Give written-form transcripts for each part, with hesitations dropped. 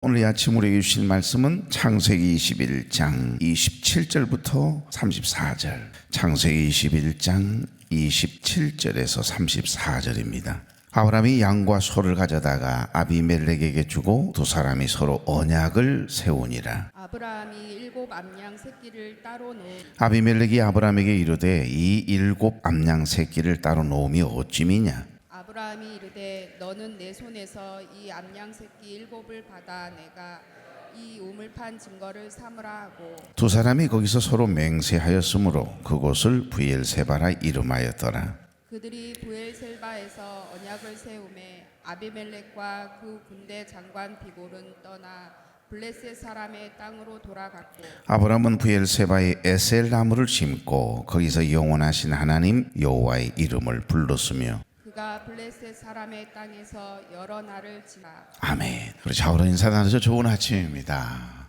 오늘 이 아침 우리에게 주신 말씀은 창세기 21장 27절부터 34절, 창세기 21장 27절에서 34절입니다. 아브라함이 양과 소를 가져다가 아비멜렉에게 주고 두 사람이 서로 언약을 세우니라. 아브라함이 7 암양 새끼를 따로 놓은 아비멜렉이 아브라함에게 이르되 이 7 암양 새끼를 따로 놓음이 어찌미냐. 아브라함이 이르되 너는 내 손에서 이 암양 새끼 7을 받아 내가 이 우물판 증거를 삼으라 하고 두 사람이 거기서 서로 맹세하였으므로 그곳을 브엘세바라 이름하였더라. 그들이 브엘셀바에서 언약을 세우매 아비멜렉과 그 군대 장관 비골은 떠나 블레셋 사람의 땅으로 돌아갔고 아브라함은 브엘세바에 에셀 나무를 심고 거기서 영원하신 하나님 여호와의 이름을 불렀으며 그가 블레셋 사람의 땅에서 여러 날을 지나. 아멘. 우리 좌우로 인사 나누죠. 좋은 아침입니다.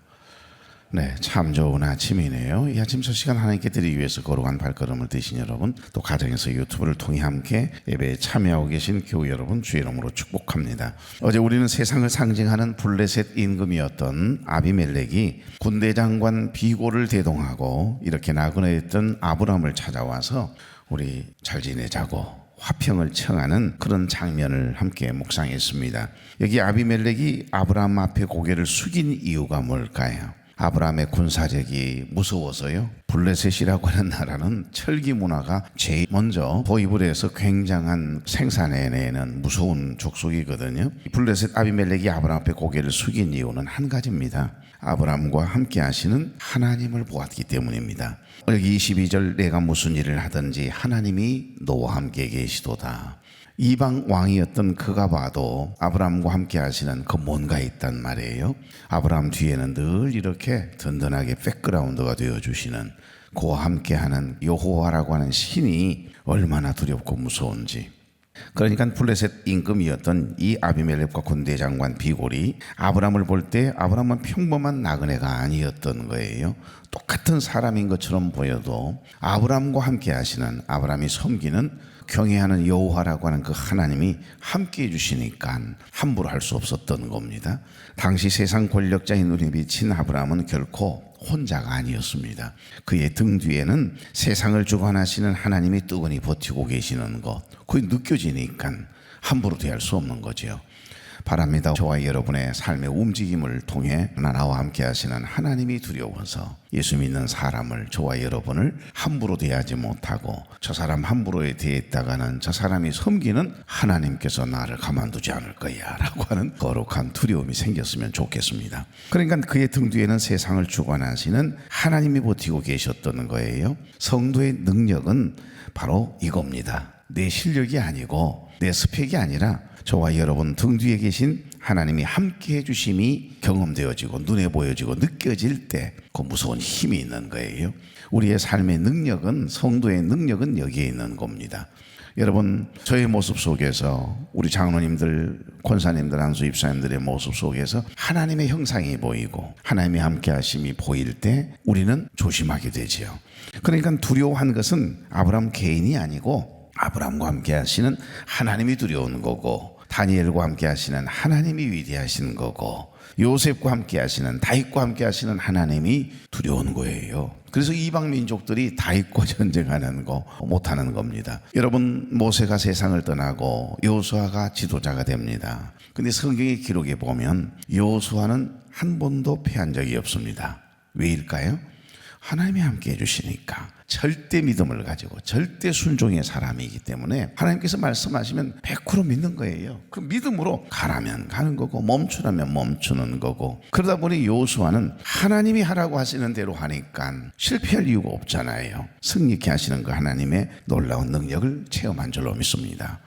네, 참 좋은 아침이네요. 이 아침 첫 시간 하나님께 드리기 위해서 거룩한 발걸음을 드신 여러분, 또 가정에서 유튜브를 통해 함께 예배에 참여하고 계신 교우 여러분, 주의 이름으로 축복합니다. 어제 우리는 세상을 상징하는 블레셋 임금이었던 아비멜렉이 군대 장관 비골을 대동하고 이렇게 나그네에 있던 아브라함을 찾아와서 우리 잘 지내자고 화평을 청하는 그런 장면을 함께 묵상했습니다. 여기 아비멜렉이 아브라함 앞에 고개를 숙인 이유가 뭘까요? 아브라함의 군사력이 무서워서요. 블레셋이라고 하는 나라는 철기 문화가 제일 먼저 도입을 해서 굉장한 생산해내는 무서운 족속이거든요. 블레셋 아비멜렉이 아브라함 앞에 고개를 숙인 이유는 한 가지입니다. 아브라함과 함께 하시는 하나님을 보았기 때문입니다. 여기 22절 내가 무슨 일을 하든지 하나님이 너와 함께 계시도다. 이방 왕이었던 그가 봐도 아브라함과 함께 하시는 그 뭔가 있단 말이에요. 아브라함 뒤에는 늘 이렇게 든든하게 백그라운드가 되어주시는 그와 함께하는 여호와라고 하는 신이 얼마나 두렵고 무서운지. 그러니까 블레셋 임금이었던 이 아비멜렉과 군대 장관 비골이 아브라함을 볼 때 아브라함은 평범한 나그네가 아니었던 거예요. 똑같은 사람인 것처럼 보여도 아브라함과 함께 하시는, 아브라함이 섬기는 경외하는 여호와라고 하는 그 하나님이 함께해 주시니까 함부로 할 수 없었던 겁니다. 당시 세상 권력자의 눈에 비친 아브라함은 결코 혼자가 아니었습니다. 그의 등 뒤에는 세상을 주관하시는 하나님이 뜨거니 버티고 계시는 것, 그게 느껴지니까 함부로 대할 수 없는 거죠. 바랍니다. 저와 여러분의 삶의 움직임을 통해 나와 함께 하시는 하나님이 두려워서 예수 믿는 사람을, 저와 여러분을 함부로 대하지 못하고 저 사람 함부로 대했다가는 저 사람이 섬기는 하나님께서 나를 가만두지 않을 거야 라고 하는 거룩한 두려움이 생겼으면 좋겠습니다. 그러니까 그의 등 뒤에는 세상을 주관하시는 하나님이 버티고 계셨던 거예요. 성도의 능력은 바로 이겁니다. 내 실력이 아니고 내 스펙이 아니라 저와 여러분 등 뒤에 계신 하나님이 함께 해주심이 경험되어지고 눈에 보여지고 느껴질 때 그 무서운 힘이 있는 거예요. 우리의 삶의 능력은, 성도의 능력은 여기에 있는 겁니다. 여러분, 저의 모습 속에서, 우리 장로님들, 권사님들, 안수 입사님들의 모습 속에서 하나님의 형상이 보이고 하나님의 함께 하심이 보일 때 우리는 조심하게 되지요. 그러니까 두려워한 것은 아브라함 개인이 아니고 아브라함과 함께 하시는 하나님이 두려운 거고, 다니엘과 함께 하시는 하나님이 위대하신 거고, 요셉과 함께 하시는, 다윗과 함께 하시는 하나님이 두려운 거예요. 그래서 이방 민족들이 다윗과 전쟁하는 거 못하는 겁니다. 여러분, 모세가 세상을 떠나고 여호수아가 지도자가 됩니다. 근데 성경의 기록에 보면 여호수아는 한 번도 패한 적이 없습니다. 왜일까요? 하나님이 함께 해주시니까. 절대 믿음을 가지고 절대 순종의 사람이기 때문에 하나님께서 말씀하시면 100% 믿는 거예요. 그 믿음으로 가라면 가는 거고 멈추라면 멈추는 거고, 그러다 보니 여호수아는 하나님이 하라고 하시는 대로 하니까 실패할 이유가 없잖아요. 승리케 하시는 그 하나님의 놀라운 능력을 체험한 줄로 믿습니다.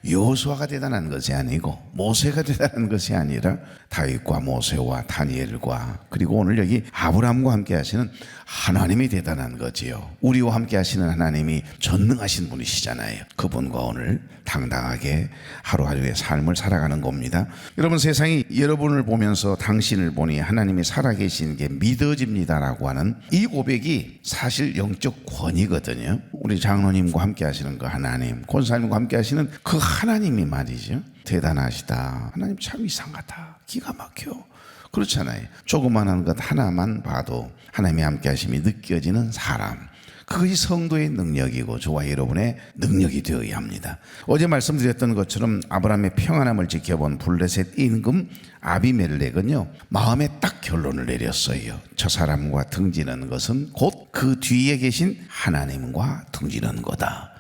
여호수아가 대단한 것이 아니고 모세가 대단한 것이 아니라 다윗과 모세와 다니엘과, 그리고 오늘 여기 아브라함과 함께 하시는 하나님이 대단한 거지요. 우리와 함께 하시는 하나님이 전능하신 분이시잖아요. 그분과 오늘 당당하게 하루하루의 삶을 살아가는 겁니다. 여러분, 세상이 여러분을 보면서 당신을 보니 하나님이 살아계신 게 믿어집니다라고 하는 이 고백이 사실 영적 권위거든요. 우리 장로님과 함께 하시는 그 하나님, 권사님과 함께 하시는 그 하나님이 말이죠, 대단하시다, 하나님 참 이상하다, 기가 막혀, 그렇잖아요. 조그마한 것 하나만 봐도 하나님의 함께 하심이 느껴지는 사람, 그것이 성도의 능력이고 저와 여러분의 능력이 되어야 합니다. 어제 말씀드렸던 것처럼 아브라함의 평안함을 지켜본 블레셋 임금 아비멜렉은요, 마음에 딱 결론을 내렸어요. 저 사람과 등지는 것은 곧 그 뒤에 계신 하나님과 등지는 거다.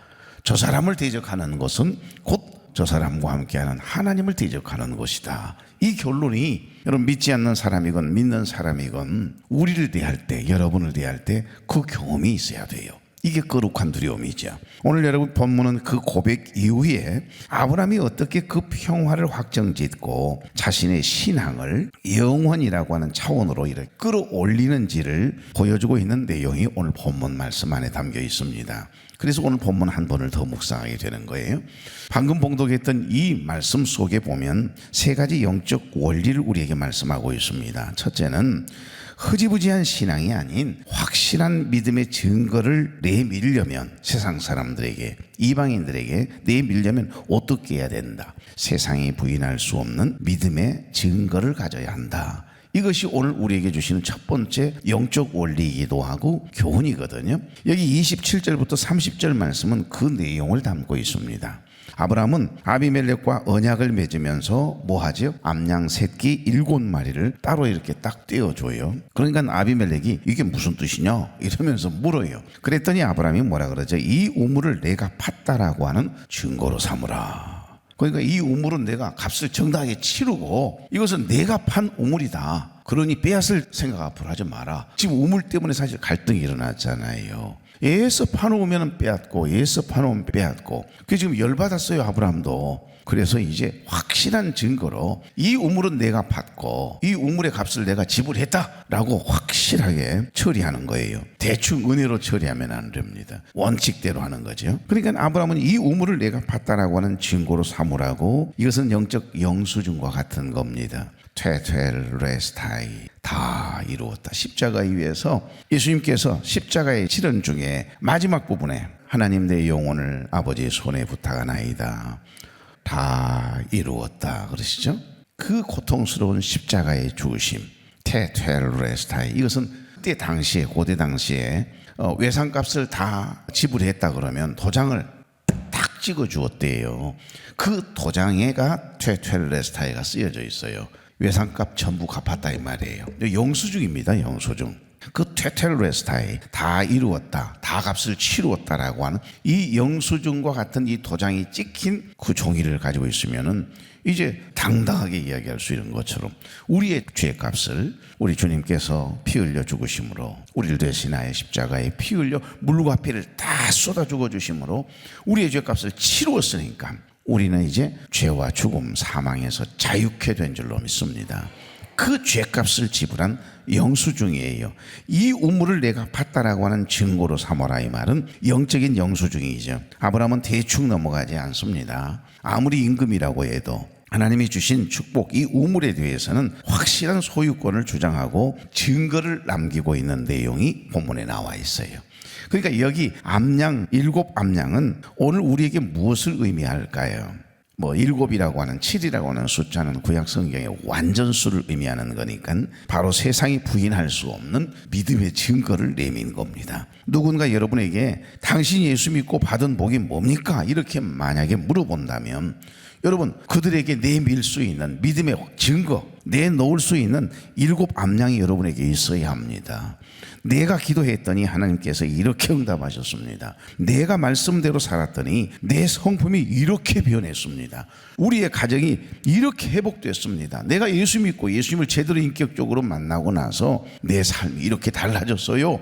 저 사람을 대적하는 것은 곧 저 사람과 함께하는 하나님을 대적하는 것이다. 이 결론이 여러분 믿지 않는 사람이건 믿는 사람이건 우리를 대할 때, 여러분을 대할 때 그 경험이 있어야 돼요. 이게 거룩한 두려움이죠. 오늘 여러분 본문은 그 고백 이후에 아브라함이 어떻게 그 평화를 확정짓고 자신의 신앙을 영원이라고 하는 차원으로 이렇게 끌어올리는지를 보여주고 있는 내용이 오늘 본문 말씀 안에 담겨 있습니다. 그래서 오늘 본문 한 번을 더 묵상하게 되는 거예요. 방금 봉독했던 이 말씀 속에 보면 세 가지 영적 원리를 우리에게 말씀하고 있습니다. 첫째는 흐지부지한 신앙이 아닌 확실한 믿음의 증거를 내밀려면 세상 사람들에게, 이방인들에게 내밀려면 어떻게 해야 된다? 세상이 부인할 수 없는 믿음의 증거를 가져야 한다. 이것이 오늘 우리에게 주시는 첫 번째 영적 원리이기도 하고 교훈이거든요. 여기 27절부터 30절 말씀은 그 내용을 담고 있습니다. 아브라함은 아비멜렉과 언약을 맺으면서 뭐하죠? 암양 새끼 7마리를 따로 이렇게 딱 떼어줘요. 그러니까 아비멜렉이 이게 무슨 뜻이냐 이러면서 물어요. 그랬더니 아브라함이 뭐라 그러죠? 이 우물을 내가 팠다라고 하는 증거로 삼으라. 그러니까 이 우물은 내가 값을 정당하게 치르고 이것은 내가 판 우물이다. 그러니 빼앗을 생각 앞으로 하지 마라. 지금 우물 때문에 사실 갈등이 일어났잖아요. 예서 파놓으면 빼앗고 예서 파놓으면 빼앗고, 그 지금 열받았어요 아브라함도. 그래서 이제 확실한 증거로 이 우물은 내가 팠고 이 우물의 값을 내가 지불했다라고 확실하게 처리하는 거예요. 대충 은혜로 처리하면 안 됩니다. 원칙대로 하는 거죠. 그러니까 아브라함은 이 우물을 내가 팠다라고 하는 증거로 삼으라고, 이것은 영적 영수증과 같은 겁니다. 테텔레스타이, 다 이루었다. 십자가 위에서 예수님께서 십자가의 치른 중에 마지막 부분에 하나님 내 영혼을 아버지의 손에 부탁하나이다, 다 이루었다 그러시죠. 그 고통스러운 십자가의 죽으심, 테텔레스타이, 이것은 그때 당시에, 고대 당시에 외상값을 다 지불했다 그러면 도장을 딱 찍어 주었대요. 그 도장에가 테텔레스타이가 쓰여져 있어요. 외상값 전부 갚았다 이 말이에요. 영수증입니다. 영수증. 그 테텔레스타이, 다 이루었다, 다 값을 치루었다라고 하는 이 영수증과 같은 이 도장이 찍힌 그 종이를 가지고 있으면은 이제 당당하게 이야기할 수 있는 것처럼 우리의 죄값을 우리 주님께서 피 흘려 죽으심으로, 우리를 대신하여 십자가에 피 흘려 물과 피를 다 쏟아 죽어 주심으로 우리의 죄값을 치루었으니까 우리는 이제 죄와 죽음, 사망에서 자유케 된 줄로 믿습니다. 그 죄값을 지불한 영수증이에요. 이 우물을 내가 팠다라고 하는 증거로 삼아라, 이 말은 영적인 영수증이죠. 아브라함은 대충 넘어가지 않습니다. 아무리 임금이라고 해도 하나님이 주신 축복, 이 우물에 대해서는 확실한 소유권을 주장하고 증거를 남기고 있는 내용이 본문에 나와 있어요. 그러니까 여기 암양, 7 암양은 오늘 우리에게 무엇을 의미할까요? 7이라고 하는, 7이라고 하는 숫자는 구약 성경의 완전수를 의미하는 거니까 바로 세상이 부인할 수 없는 믿음의 증거를 내민 겁니다. 누군가 여러분에게 당신이 예수 믿고 받은 복이 뭡니까? 이렇게 만약에 물어본다면 여러분, 그들에게 내밀 수 있는 믿음의 증거, 내놓을 수 있는 7 암양이 여러분에게 있어야 합니다. 내가 기도했더니 하나님께서 이렇게 응답하셨습니다. 내가 말씀대로 살았더니 내 성품이 이렇게 변했습니다. 우리의 가정이 이렇게 회복됐습니다. 내가 예수 믿고 예수님을 제대로 인격적으로 만나고 나서 내 삶이 이렇게 달라졌어요.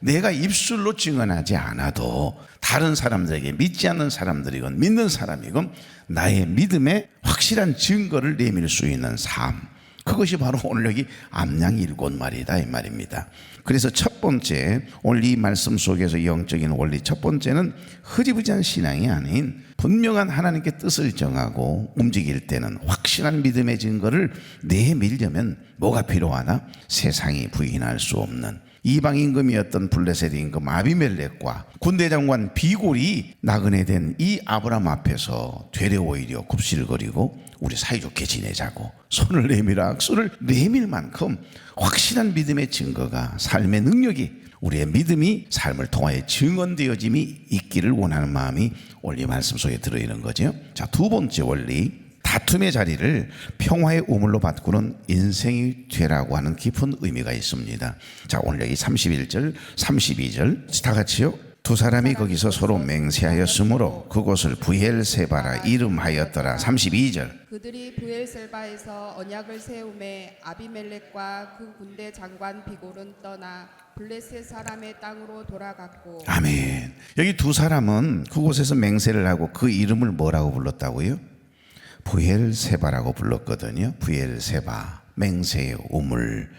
내가 입술로 증언하지 않아도 다른 사람들에게, 믿지 않는 사람들이건 믿는 사람이건 나의 믿음의 확실한 증거를 내밀 수 있는 삶, 그것이 바로 오늘 여기 암양 7마리다 이 말입니다. 그래서 첫 번째, 오늘 이 말씀 속에서 영적인 원리 첫 번째는 흐지부지한 신앙이 아닌 분명한 하나님께 뜻을 정하고 움직일 때는 확실한 믿음의 증거를 내밀려면 뭐가 필요하나? 세상이 부인할 수 없는 이방 임금이었던 블레셋 임금 아비멜렉과 군대 장관 비골이 나그네 된 이 아브라함 앞에서 되레 오히려 굽실거리고 우리 사이좋게 지내자고 손을 내밀어 악수를 내밀 만큼 확실한 믿음의 증거가, 삶의 능력이, 우리의 믿음이 삶을 통하여 증언되어짐이 있기를 원하는 마음이 오늘 이 말씀 속에 들어있는 거죠. 자, 두 번째 원리, 다툼의 자리를 평화의 우물로 바꾸는 인생이 되라고 하는 깊은 의미가 있습니다. 자, 오늘 여기 31절 32절 다 같이요. 두 사람이 거기서 서로 맹세하였으므로 그곳을 부엘세바라 이름하였더라. 32절 그들이 부엘셀바에서 언약을 세우매 아비멜렉과 그 군대 장관 비골은 떠나 블레셋 사람의 땅으로 돌아갔고. 아멘. 여기 두 사람은 그곳에서 맹세를 하고 그 이름을 뭐라고 불렀다고요? 부엘세바라고 불렀거든요. 부엘세바, 맹세의 우물.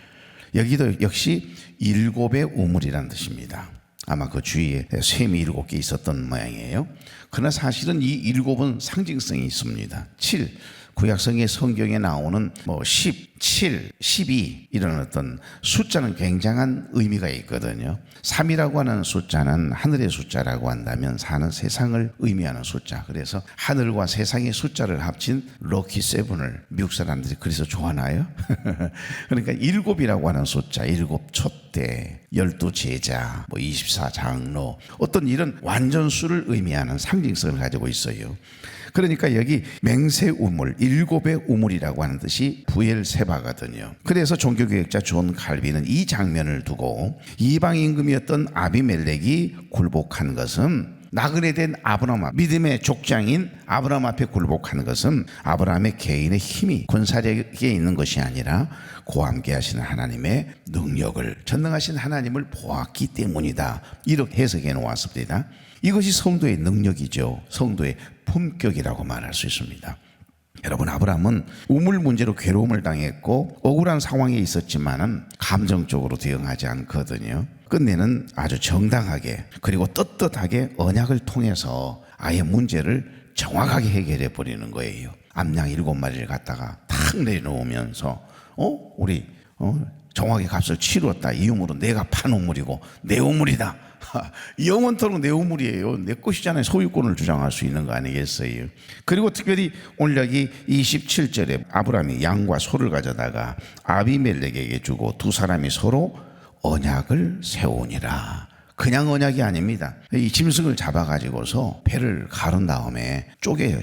여기도 역시 일곱의 우물이라는 뜻입니다. 아마 그 주위에 셈이 7개 있었던 모양이에요. 그러나 사실은 이 7은 상징성이 있습니다. 7, 구약성의 성경에 나오는 10, 7, 12 이런 어떤 숫자는 굉장한 의미가 있거든요. 3이라고 하는 숫자는 하늘의 숫자라고 한다면 4는 세상을 의미하는 숫자. 그래서 하늘과 세상의 숫자를 합친 럭키 세븐을 미국 사람들이 그래서 좋아하나요? 그러니까 7이라고 하는 숫자, 7 촛대, 12 제자, 24 장로, 어떤 이런 완전수를 의미하는 상징성을 가지고 있어요. 그러니까 여기 맹세 우물, 7의 우물이라고 하는 뜻이 부엘세바거든요. 그래서 종교개혁자 존 칼빈은 이 장면을 두고 이방 임금이었던 아비멜렉이 굴복한 것은, 나그네 된 아브라함, 믿음의 족장인 아브라함 앞에 굴복한 것은 아브라함의 개인의 힘이, 군사력에 있는 것이 아니라 그와 함께 하시는 하나님의 능력을, 전능하신 하나님을 보았기 때문이다. 이렇게 해석해 놓았습니다. 이것이 성도의 능력이죠. 성도의 품격이라고 말할 수 있습니다. 여러분, 아브라함은 우물 문제로 괴로움을 당했고 억울한 상황에 있었지만은 감정적으로 대응하지 않거든요. 끝내는 아주 정당하게 그리고 떳떳하게 언약을 통해서 아예 문제를 정확하게 해결해 버리는 거예요. 암양 7마리를 갖다가 탁 내놓으면서 우리 정확하게 값을 치렀다. 이 우물은 내가 판 우물이고 내 우물이다. 영원토록 내 우물이에요. 내 것이잖아요. 소유권을 주장할 수 있는 거 아니겠어요? 그리고 특별히 오늘 여기 27절에 아브라함이 양과 소를 가져다가 아비멜렉에게 주고 두 사람이 서로 언약을 세우니라. 그냥 언약이 아닙니다. 이 짐승을 잡아가지고서 배를 가른 다음에 쪼개요.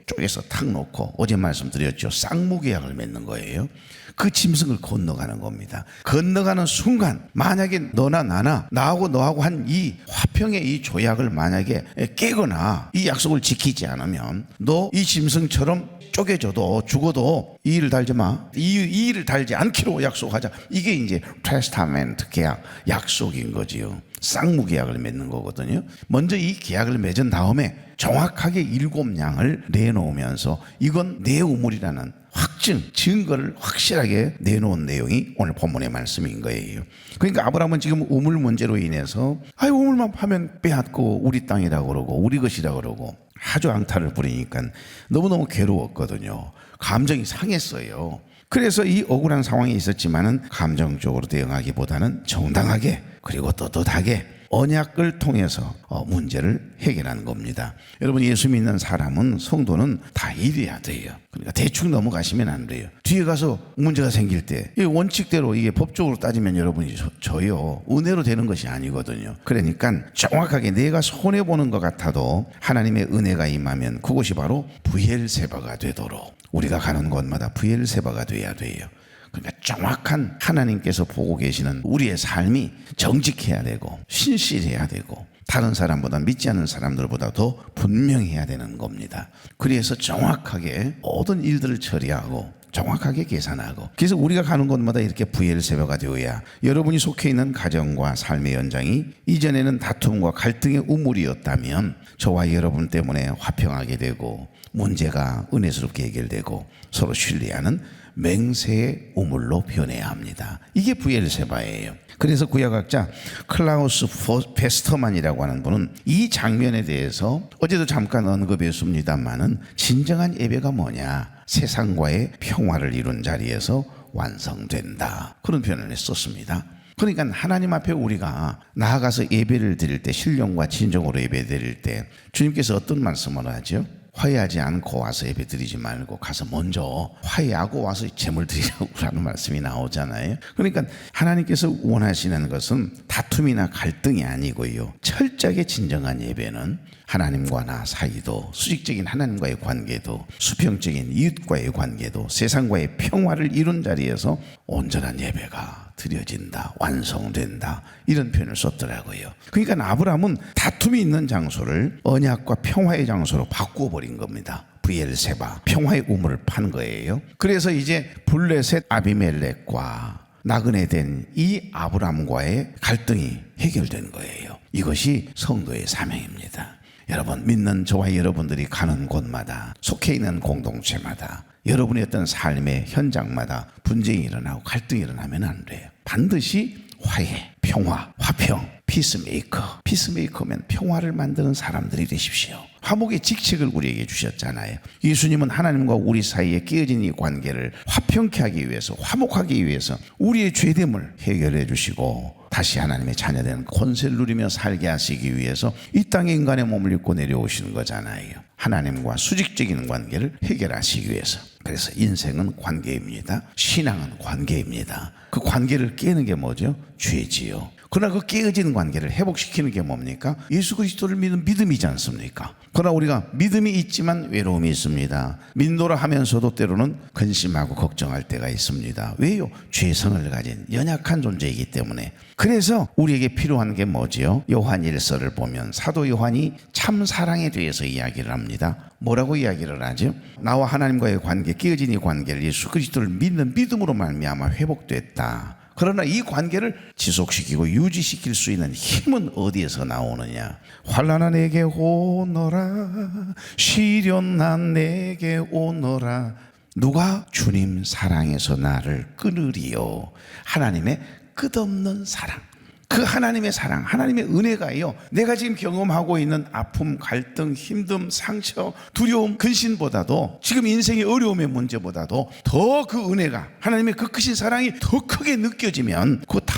쪼개서 탁 놓고, 어제 말씀드렸죠. 쌍무계약을 맺는 거예요. 그 짐승을 건너가는 겁니다. 건너가는 순간 만약에 너나 나나, 나하고 너하고 한 이 화평의 이 조약을 만약에 깨거나 이 약속을 지키지 않으면 너 이 짐승처럼 쪼개져도 죽어도 이 일을 달지 마. 이 일을 달지 않기로 약속하자. 이게 이제 테스타멘트 계약, 약속인 거지요. 쌍무계약을 맺는 거거든요. 먼저 이 계약을 맺은 다음에 정확하게 7양을 내놓으면서 이건 내 우물이라는 확증, 증거를 확실하게 내놓은 내용이 오늘 본문의 말씀인 거예요. 그러니까 아브라함은 지금 우물 문제로 인해서 우물만 파면 빼앗고 우리 땅이라고 그러고 우리 것이라고 그러고 아주 앙탈을 부리니까 너무너무 괴로웠거든요. 감정이 상했어요. 그래서 이 억울한 상황이 있었지만은 감정적으로 대응하기보다는 정당하게 그리고 떳떳하게 언약을 통해서 문제를 해결하는 겁니다. 여러분, 예수 믿는 사람은, 성도는 다 이래야 돼요. 그러니까 대충 넘어가시면 안 돼요. 뒤에 가서 문제가 생길 때 이 원칙대로, 이게 법적으로 따지면 여러분이 져요. 은혜로 되는 것이 아니거든요. 그러니까 정확하게 내가 손해보는 것 같아도 하나님의 은혜가 임하면 그것이 바로 부엘세바가 되도록 우리가 가는 곳마다 부엘세바가 돼야 돼요. 그러니까 정확한 하나님께서 보고 계시는 우리의 삶이 정직해야 되고 신실해야 되고 다른 사람보다, 믿지 않는 사람들보다 더 분명해야 되는 겁니다. 그래서 정확하게 모든 일들을 처리하고 정확하게 계산하고, 그래서 우리가 가는 곳마다 이렇게 부엘세바가 되어야 여러분이 속해 있는 가정과 삶의 연장이 이전에는 다툼과 갈등의 우물이었다면 저와 여러분 때문에 화평하게 되고 문제가 은혜스럽게 해결되고 서로 신뢰하는 맹세의 우물로 변해야 합니다. 이게 부엘세바예요. 그래서 구약학자 클라우스 페스터만이라고 하는 분은 이 장면에 대해서 어제도 잠깐 언급했습니다만은 진정한 예배가 뭐냐, 세상과의 평화를 이룬 자리에서 완성된다, 그런 표현을 했었습니다. 그러니까 하나님 앞에 우리가 나아가서 예배를 드릴 때, 신령과 진정으로 예배 드릴 때 주님께서 어떤 말씀을 하죠? 화해하지 않고 와서 예배 드리지 말고 가서 먼저 화해하고 와서 제물 드리라고 말씀이 나오잖아요. 그러니까 하나님께서 원하시는 것은 다툼이나 갈등이 아니고요, 철저하게 진정한 예배는 하나님과 나 사이도, 수직적인 하나님과의 관계도, 수평적인 이웃과의 관계도, 세상과의 평화를 이룬 자리에서 온전한 예배가 드려진다, 완성된다, 이런 표현을 썼더라고요. 그러니까 아브라함은 다툼이 있는 장소를 언약과 평화의 장소로 바꾸어버린 겁니다. 브엘세바, 평화의 우물을 판 거예요. 그래서 이제 블레셋 아비멜렉과 나그네 된 이 아브라함과의 갈등이 해결된 거예요. 이것이 성도의 사명입니다. 여러분, 믿는 저와 여러분들이 가는 곳마다, 속해 있는 공동체마다, 여러분의 어떤 삶의 현장마다 분쟁이 일어나고 갈등이 일어나면 안 돼요. 반드시 화해, 평화, 화평, 피스메이커. 피스메이커면 평화를 만드는 사람들이 되십시오. 화목의 직책을 우리에게 주셨잖아요. 예수님은 하나님과 우리 사이에 깨어진 이 관계를 화평케 하기 위해서, 화목하기 위해서 우리의 죄됨을 해결해 주시고 다시 하나님의 자녀된 권세를 누리며 살게 하시기 위해서 이 땅에 인간의 몸을 입고 내려오시는 거잖아요. 하나님과 수직적인 관계를 해결하시기 위해서. 그래서 인생은 관계입니다. 신앙은 관계입니다. 그 관계를 깨는 게 뭐죠? 죄지요. 그러나 그 깨어진 관계를 회복시키는 게 뭡니까? 예수 그리스도를 믿는 믿음이지 않습니까? 그러나 우리가 믿음이 있지만 외로움이 있습니다. 믿노라 하면서도 때로는 근심하고 걱정할 때가 있습니다. 왜요? 죄성을 가진 연약한 존재이기 때문에. 그래서 우리에게 필요한 게 뭐지요? 요한 1서를 보면 사도 요한이 참 사랑에 대해서 이야기를 합니다. 뭐라고 이야기를 하죠? 나와 하나님과의 관계, 깨어진 이 관계를 예수 그리스도를 믿는 믿음으로 말미암아 회복됐다. 그러나 이 관계를 지속시키고 유지시킬 수 있는 힘은 어디에서 나오느냐? 환난아 내게 오너라, 시련난 내게 오너라. 누가? 주님 사랑에서 나를 끊으리요. 하나님의 끝없는 사랑. 그 하나님의 사랑, 하나님의 은혜가요, 내가 지금 경험하고 있는 아픔, 갈등, 힘듦, 상처, 두려움, 근심보다도, 지금 인생의 어려움의 문제보다도 더 그 은혜가, 하나님의 그 크신 사랑이 더 크게 느껴지면 그거 다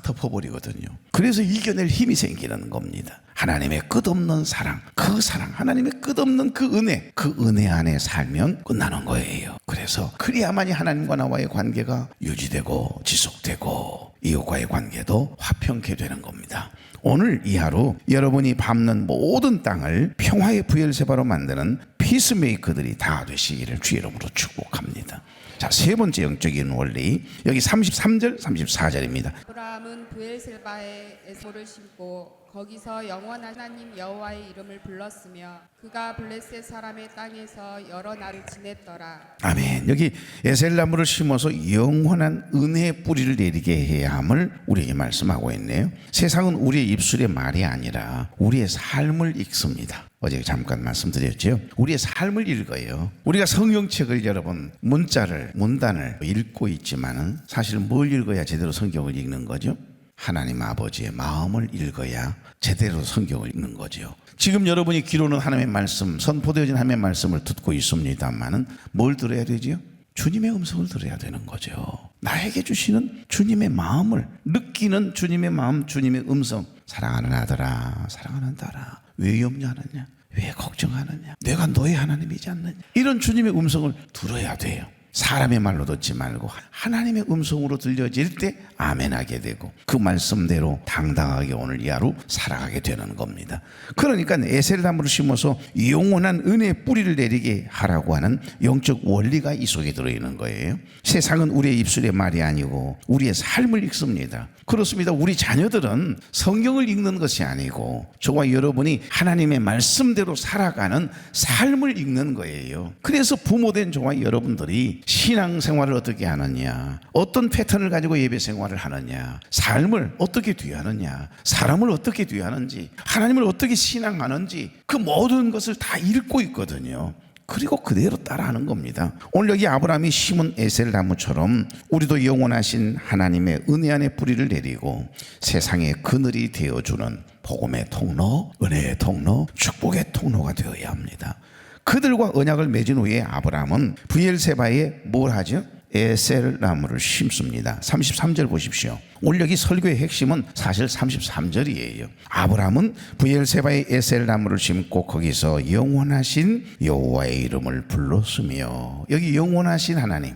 덮어버리거든요. 그래서 이겨낼 힘이 생기는 겁니다. 하나님의 끝없는 사랑, 그 사랑, 하나님의 끝없는 그 은혜 안에 살면 끝나는 거예요. 그래서 그래야만이 하나님과 나와의 관계가 유지되고 지속되고 이웃과의 관계도 화평케 되는 겁니다. 오늘 이 하루 여러분이 밟는 모든 땅을 평화의 브엘세바로 만드는 피스메이커들이 다 되시기를 주의 이름으로 축복합니다. 자, 세 번째 영적인 원리, 여기 33절 34절입니다. 아브라함은 브엘세바에 에소를 심고 거기서 영원한 하나님 여호와의 이름을 불렀으며 그가 블레셋 사람의 땅에서 여러 날을 지냈더라. 아멘. 여기 에셀나무를 심어서 영원한 은혜의 뿌리를 내리게 해야 함을 우리에게 말씀하고 있네요. 세상은 우리의 입술의 말이 아니라 우리의 삶을 읽습니다. 어제 잠깐 말씀드렸죠. 우리의 삶을 읽어요. 우리가 성경책을 여러분 문단을 읽고 있지만은 사실 뭘 읽어야 제대로 성경을 읽는 거죠? 하나님 아버지의 마음을 읽어야 제대로 성경을 읽는 거죠. 지금 여러분이 귀로는 하나님의 말씀, 선포되어진 하나님의 말씀을 듣고 있습니다만은 뭘 들어야 되죠? 주님의 음성을 들어야 되는 거죠. 나에게 주시는 주님의 마음을 느끼는 주님의 마음, 주님의 음성. 사랑하는 아들아, 사랑하는 딸아, 왜 염려하느냐? 왜 걱정하느냐? 내가 너의 하나님이지 않느냐? 이런 주님의 음성을 들어야 돼요. 사람의 말로 듣지 말고 하나님의 음성으로 들려질 때 아멘하게 되고 그 말씀대로 당당하게 오늘 이 하루 살아가게 되는 겁니다. 그러니까 에셀나무를 심어서 영원한 은혜의 뿌리를 내리게 하라고 하는 영적 원리가 이 속에 들어있는 거예요. 세상은 우리의 입술의 말이 아니고 우리의 삶을 읽습니다. 그렇습니다. 우리 자녀들은 성경을 읽는 것이 아니고 저와 여러분이 하나님의 말씀대로 살아가는 삶을 읽는 거예요. 그래서 부모된 저와 여러분들이 신앙생활을 어떻게 하느냐, 어떤 패턴을 가지고 예배생활을 하느냐, 삶을 어떻게 뒤하느냐, 사람을 어떻게 뒤하는지, 하나님을 어떻게 신앙하는지 그 모든 것을 다 읽고 있거든요. 그리고 그대로 따라하는 겁니다. 오늘 여기 아브라함이 심은 에셀나무처럼 우리도 영원하신 하나님의 은혜 안에 뿌리를 내리고 세상의 그늘이 되어주는 복음의 통로, 은혜의 통로, 축복의 통로가 되어야 합니다. 그들과 언약을 맺은 후에 아브라함은 브엘세바에 뭘 하죠? 에셀 나무를 심습니다. 33절 보십시오. 오늘 여기 설교의 핵심은 사실 33절이에요. 아브라함은 브엘세바의 에셀 나무를 심고 거기서 영원하신 여호와의 이름을 불렀으며, 여기 영원하신 하나님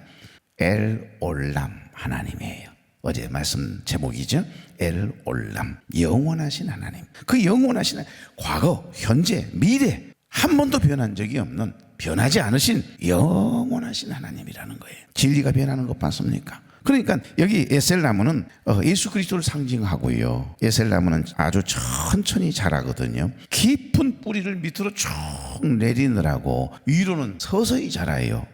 엘올람 하나님이에요. 어제 말씀 제목이죠. 엘올람, 영원하신 하나님. 그 영원하신 과거, 현재, 미래 한 번도 변한 적이 없는, 변하지 않으신 영원하신 하나님이라는 거예요. 진리가 변하는 것 봤습니까? 그러니까 여기 에셀나무는 예수 그리스도를 상징하고요. 에셀나무는 아주 천천히 자라거든요. 깊은 뿌리를 밑으로 쭉 내리느라고 위로는 서서히 자라요.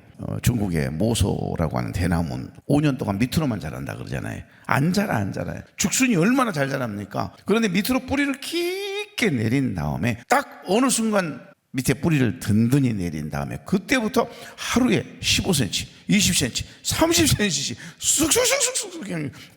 중국의 모소라고 하는 대나무는 5년 동안 밑으로만 자란다 그러잖아요. 안 자라요. 죽순이 얼마나 잘 자랍니까? 그런데 밑으로 뿌리를 깊게 내린 다음에 딱 어느 순간 밑에 뿌리를 든든히 내린 다음에 그때부터 하루에 15cm, 20cm, 30cm씩 쑥쑥쑥쑥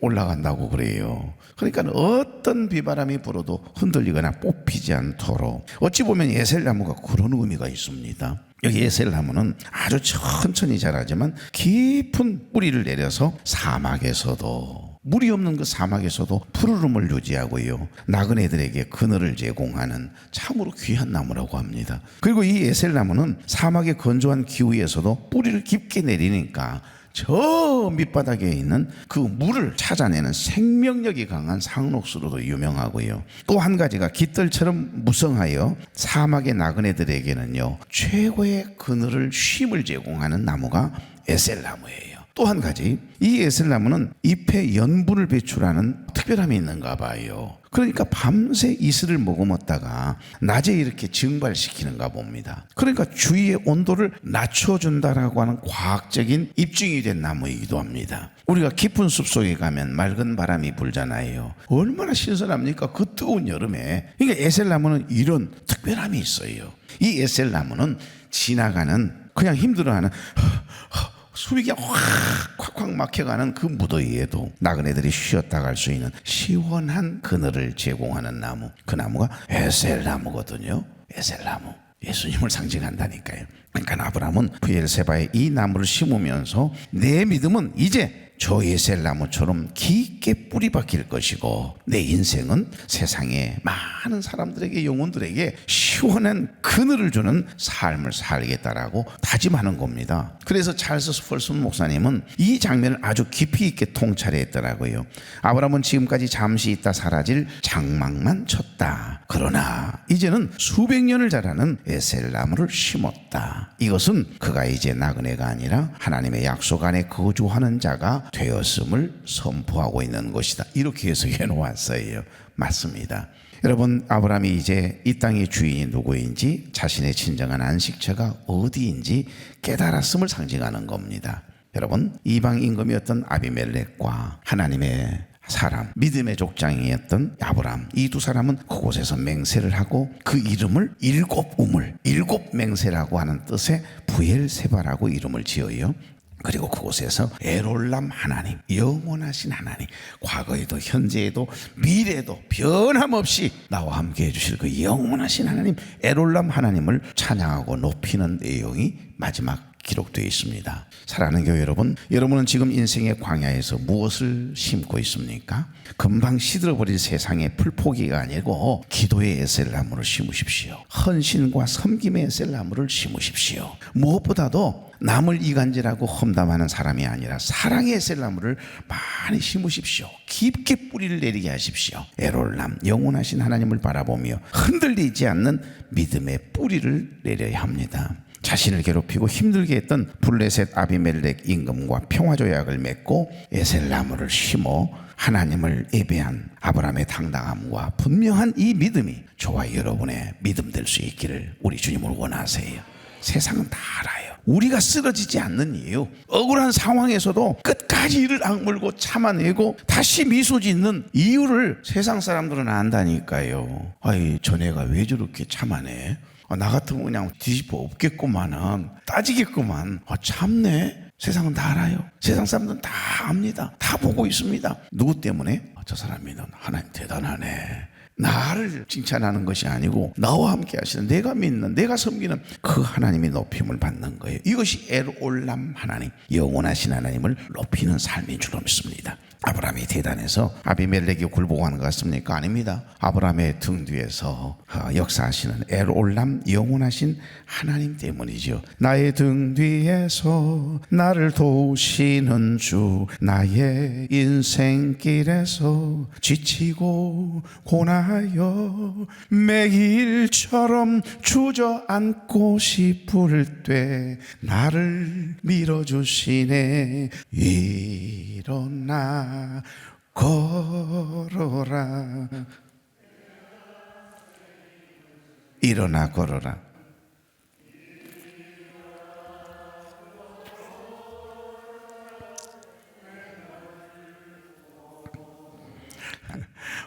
올라간다고 그래요. 그러니까 어떤 비바람이 불어도 흔들리거나 뽑히지 않도록, 어찌 보면 에셀나무가 그런 의미가 있습니다. 여기 에셀나무는 아주 천천히 자라지만 깊은 뿌리를 내려서 사막에서도, 물이 없는 그 사막에서도 푸르름을 유지하고요, 나그네들에게 그늘을 제공하는 참으로 귀한 나무라고 합니다. 그리고 이 에셀나무는 사막의 건조한 기후에서도 뿌리를 깊게 내리니까 저 밑바닥에 있는 그 물을 찾아내는 생명력이 강한 상록수로도 유명하고요. 또 한 가지가 깃들처럼 무성하여 사막의 나그네들에게는요 최고의 그늘을 쉼을 제공하는 나무가 에셀나무예요. 또 한 가지, 이 에셀나무는 잎에 연분을 배출하는 특별함이 있는가 봐요. 그러니까 밤새 이슬을 머금었다가 낮에 이렇게 증발시키는가 봅니다. 그러니까 주위의 온도를 낮춰준다라고 하는 과학적인 입증이 된 나무이기도 합니다. 우리가 깊은 숲속에 가면 맑은 바람이 불잖아요. 얼마나 신선합니까? 그 뜨거운 여름에. 그러니까 에셀나무는 이런 특별함이 있어요. 이 에셀나무는 지나가는, 그냥 힘들어하는 숨이 그냥 콱콱 막혀가는 그 무더위에도 나그네들이 쉬었다 갈 수 있는 시원한 그늘을 제공하는 나무, 그 나무가 에셀나무거든요. 에셀나무, 예수님을 상징한다니까요. 그러니까 아브라함은 브엘세바에 이 나무를 심으면서 내 믿음은 이제 저 에셀나무처럼 깊게 뿌리 박힐 것이고, 내 인생은 세상의 많은 사람들에게, 영혼들에게 시원한 그늘을 주는 삶을 살겠다라고 다짐하는 겁니다. 그래서 찰스 스펄슨 목사님은 이 장면을 아주 깊이 있게 통찰했더라고요. 아브라함은 지금까지 잠시 있다 사라질 장막만 쳤다. 그러나 이제는 수백 년을 자라는 에셀나무를 심었다. 이것은 그가 이제 나그네가 아니라 하나님의 약속 안에 거주하는 자가 되었음을 선포하고 있는 것이다. 이렇게 해석해 놓았어요. 맞습니다. 여러분, 아브라함이 이제 이 땅의 주인이 누구인지, 자신의 진정한 안식처가 어디인지 깨달았음을 상징하는 겁니다. 여러분, 이방 임금이었던 아비멜렉과 하나님의 사람, 믿음의 족장이었던 아브라함, 이 두 사람은 그곳에서 맹세를 하고 그 이름을 일곱 우물, 일곱 맹세라고 하는 뜻의 브엘세바라고 이름을 지어요. 그리고 그곳에서 엘올람 하나님, 영원하신 하나님, 과거에도 현재에도 미래에도 변함없이 나와 함께 해주실 그 영원하신 하나님 엘올람 하나님을 찬양하고 높이는 내용이 마지막 기록되어 있습니다. 사랑하는 교회 여러분, 여러분은 지금 인생의 광야에서 무엇을 심고 있습니까? 금방 시들어버릴 세상의 풀포기가 아니고 기도의 에셀나무를 심으십시오. 헌신과 섬김의 에셀나무를 심으십시오. 무엇보다도 남을 이간질하고 험담하는 사람이 아니라 사랑의 에셀나무를 많이 심으십시오. 깊게 뿌리를 내리게 하십시오. 엘올람, 영원하신 하나님을 바라보며 흔들리지 않는 믿음의 뿌리를 내려야 합니다. 자신을 괴롭히고 힘들게 했던 블레셋 아비멜렉 임금과 평화조약을 맺고 에셀나무를 심어 하나님을 예배한 아브라함의 당당함과 분명한 이 믿음이 저와 여러분의 믿음 될 수 있기를 우리 주님을 원하세요. 세상은 다 알아요. 우리가 쓰러지지 않는 이유, 억울한 상황에서도 끝까지 이를 악물고 참아내고 다시 미소 짓는 이유를 세상 사람들은 안다니까요. 아이, 저네가 왜 저렇게 참아내? 나 같으면 그냥 뒤집어 엎겠구만은, 따지겠구만. 참네. 세상은 다 알아요. 세상 사람들은 다 압니다. 다 보고 있습니다. 누구 때문에? 저 사람이는 하나님 대단하네. 나를 칭찬하는 것이 아니고 나와 함께 하시는, 내가 믿는, 내가 섬기는 그 하나님이 높임을 받는 거예요. 이것이 엘올람 하나님, 영원하신 하나님을 높이는 삶인 줄 믿습니다. 아브라함이 대단해서 아비멜렉이 굴복하는 것 같습니까? 아닙니다. 아브라함의 등 뒤에서 역사하시는 엘올람, 영원하신 하나님 때문이죠. 나의 등 뒤에서 나를 도우시는 주, 나의 인생길에서 지치고 고나여 매일처럼 주저앉고 싶을 때 나를 밀어주시네. 일어나 걸어라, 일어나 걸어라.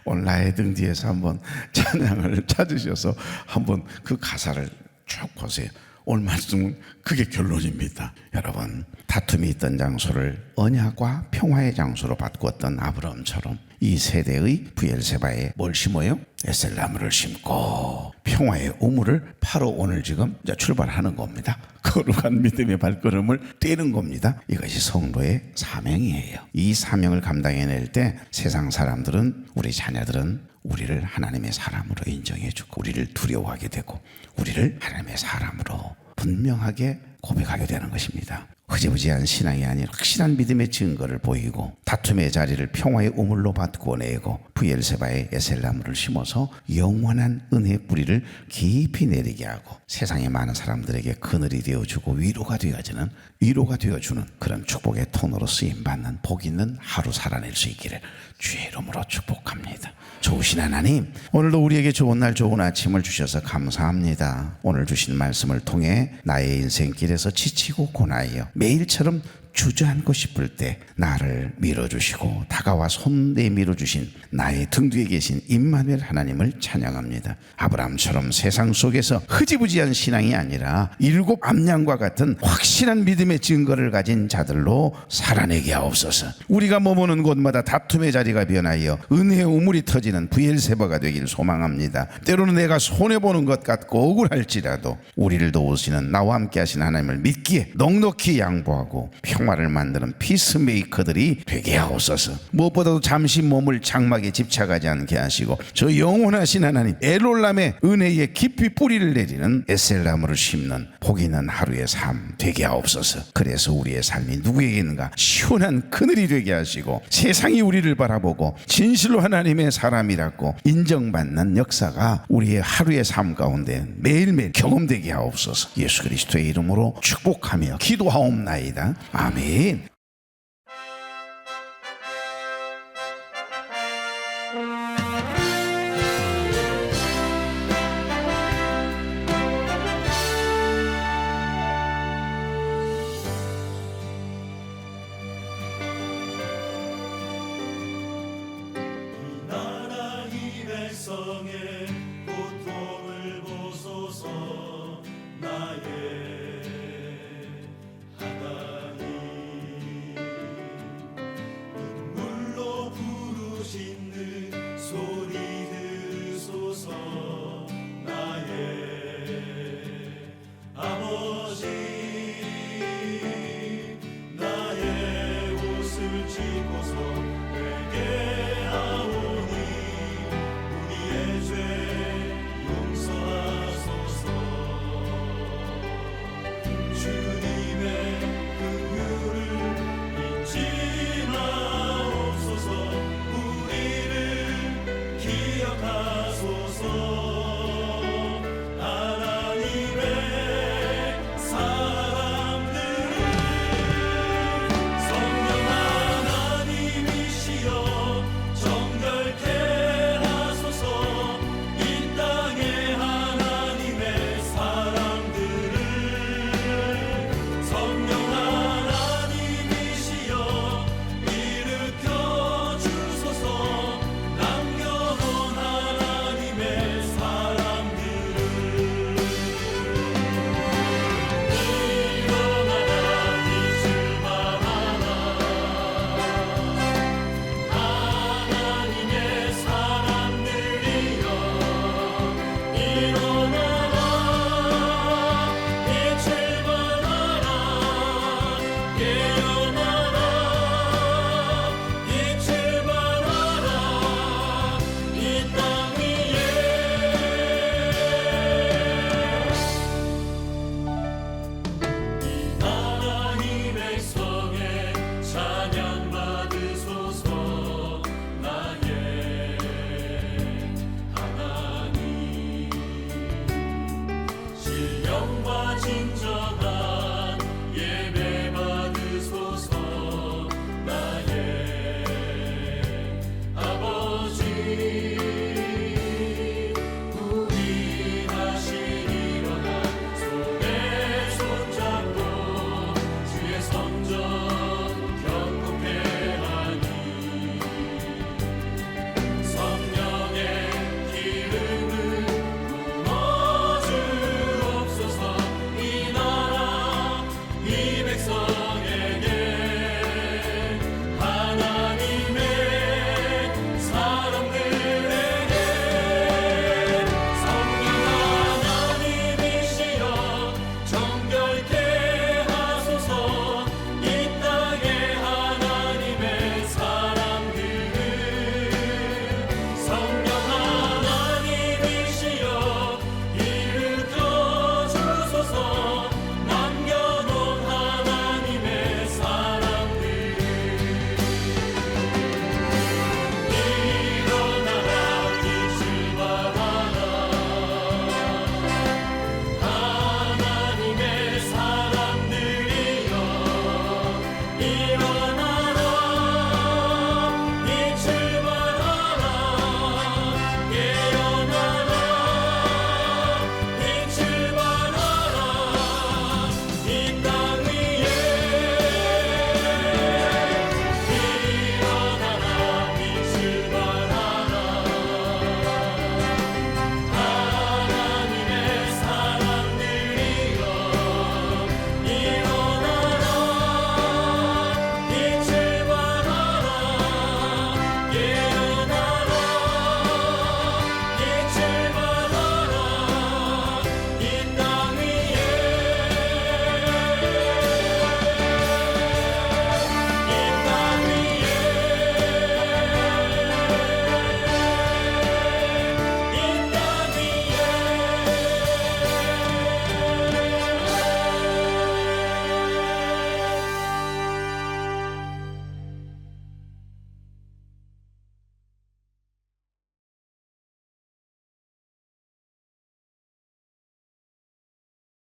오늘 나의 등 뒤에서 한번 찬양을 찾으셔서 한번 그 가사를 쭉 보세요. 오늘 말씀은 그게 결론입니다. 여러분, 다툼이 있던 장소를 언약과 평화의 장소로 바꾸었던 아브라함처럼 이 세대의 브엘세바에 뭘 심어요? 에셀나무를 심고 평화의 우물을 파러 오늘 지금 출발하는 겁니다. 거룩한 믿음의 발걸음을 떼는 겁니다. 이것이 성도의 사명이에요. 이 사명을 감당해낼 때 세상 사람들은, 우리 자녀들은 우리를 하나님의 사람으로 인정해주고 우리를 두려워하게 되고 우리를 하나님의 사람으로 분명하게 고백하게 되는 것입니다. 흐지부지한 신앙이 아닌 확실한 믿음의 증거를 보이고 다툼의 자리를 평화의 우물로 바꾸어내고 브엘세바의 에셀나무를 심어서 영원한 은혜의 뿌리를 깊이 내리게 하고 세상의 많은 사람들에게 그늘이 되어주고 위로가 되어주는 그런 축복의 통로로 쓰임받는 복 있는 하루 살아낼 수 있기를 주의 이름으로 축복합니다. 좋으신 하나님, 오늘도 우리에게 좋은 날 좋은 아침을 주셔서 감사합니다. 오늘 주신 말씀을 통해 나의 인생길에서 지치고 고나여 매일처럼 주저앉고 싶을 때 나를 밀어주시고 다가와 손 내밀어 주신 나의 등 뒤에 계신 임마누엘 하나님을 찬양합니다. 아브라함처럼 세상 속에서 흐지부지한 신앙이 아니라 7 암양과 같은 확실한 믿음의 증거를 가진 자들로 살아내게 하옵소서. 우리가 머무는 곳마다 다툼의 자리가 변하여 은혜의 우물이 터지는 브엘세바가 되길 소망합니다. 때로는 내가 손해보는 것 같고 억울할지라도 우리를 도우시는 나와 함께 하신 하나님을 믿기에 넉넉히 양보하고 평화를 만드는 피스메이커들이 되게 하옵소서. 무엇보다도 잠시 몸을 장막에 집착하지 않게 하시고 저 영원하신 하나님 엘올람의 은혜에 깊이 뿌리를 내리는 에셀나무를 심는 복 있는 하루의 삶 되게 하옵소서. 그래서 우리의 삶이 누구에게는가 시원한 그늘이 되게 하시고 세상이 우리를 바라보고 진실로 하나님의 사람이라고 인정받는 역사가 우리의 하루의 삶 가운데 매일매일 경험되게 하옵소서. 예수 그리스도의 이름으로 축복하며 기도하옵나이다. 아멘. 나라 이 백성의 고통을 보소서. 나의 하나님, 눈물로 부르시는 소리 들으소서. 나의 아버지, 나의 옷을 찢고서 내게